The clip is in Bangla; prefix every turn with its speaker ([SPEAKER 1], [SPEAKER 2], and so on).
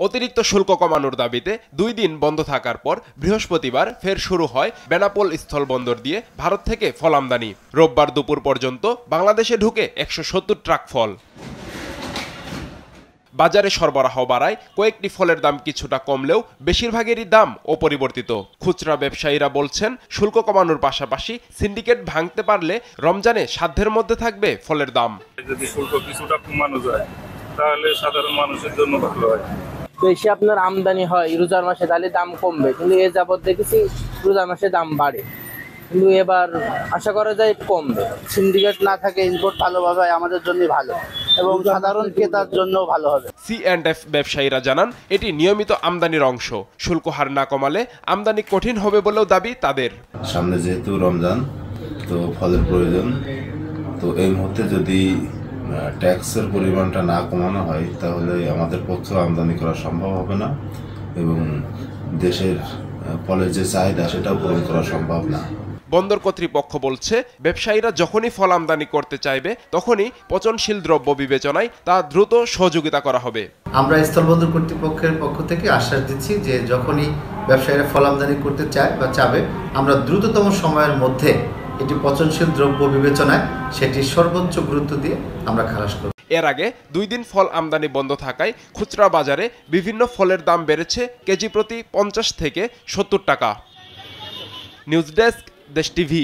[SPEAKER 1] অতিরিক্ত শুল্ক কমানোর দাবিতে 2 দিন বন্ধ থাকার পর বৃহস্পতিবার ফের শুরু হয় বেনাপোল স্থলবন্দর দিয়ে ভারত থেকে ফল আমদানি। রোববার দুপুর পর্যন্ত বাংলাদেশে ঢুকে 170 ট্রাক ফল। বাজারে সরবরাহ বাড়ায় কয়েকটি ফলের দাম কিছুটা কমলেও বেশিরভাগেরই দাম অপরিবর্তিত। খুচরা ব্যবসায়ীরা বলছেন, শুল্ক কমানোর পাশাপাশি সিন্ডিকেট ভাঙতে পারলে রমজানে সাধ্যের মধ্যে থাকবে ফলের দাম।
[SPEAKER 2] যদি শুল্ক কিছুটা কমানো যায় তাহলে সাধারণ মানুষের জন্য ভালো হয়।
[SPEAKER 3] বেশি আপনার আমদানি হয় রোজার মাসে, তাহলে দাম কমবে, কিন্তু এ যাবৎ দেখেছি রোজার মাসে দাম বাড়ে, কিন্তু এবার আশা করা যায় কমবে। সিন্ডিকেট না থাকে ইম্পোর্ট ভালোভাবে আমাদের জন্য ভালো এবং সাধারণ ক্রেতার জন্য ভালো হবে।
[SPEAKER 1] C&F ব্যবসায়ীরা জানান, এটি নিয়মিত আমদানির অংশ। শুল্ক হার না কমালে আমদানি কঠিন হবে বলেও দাবি তাদের।
[SPEAKER 4] সামনে যেহেতু রমজান, তো ফলের প্রয়োজন, তো এই মুহূর্তে যদি ট্যাক্সের পরিমাণটা না কমানো হয় তাহলে আমাদের পক্ষে আমদানি করা সম্ভব হবে না এবং দেশের ফলের যে চাহিদা সেটাও পূরণ করা সম্ভব না।
[SPEAKER 1] বন্দর কর্তৃপক্ষ বলছে, ব্যবসায়ীরা যখনই ফল আমদানি করতে চাইবে তখনই পচনশীল দ্রব্য বিবেচনায় তা দ্রুত সহযোগিতা করা হবে।
[SPEAKER 5] আমরা স্থলবন্দর কর্তৃপক্ষের পক্ষ থেকে আশ্বাস দিচ্ছি যে যখনই ব্যবসায়ীরা ফল আমদানি করতে চায় বা চাবে, আমরা দ্রুততম সময়ের মধ্যে এটি পচনশীল দ্রব্য বিবেচনায় সেটি সর্বোচ্চ গুরুত্ব দিয়ে আমরা খালাস করব।
[SPEAKER 1] এর আগে 2 দিন ফল আমদানি বন্ধ থাকায় খুচরা বাজারে বিভিন্ন ফলের দাম বেড়েছে কেজি প্রতি 50 থেকে 70 টাকা। নিউজ ডেস্ক, দেশ টিভি।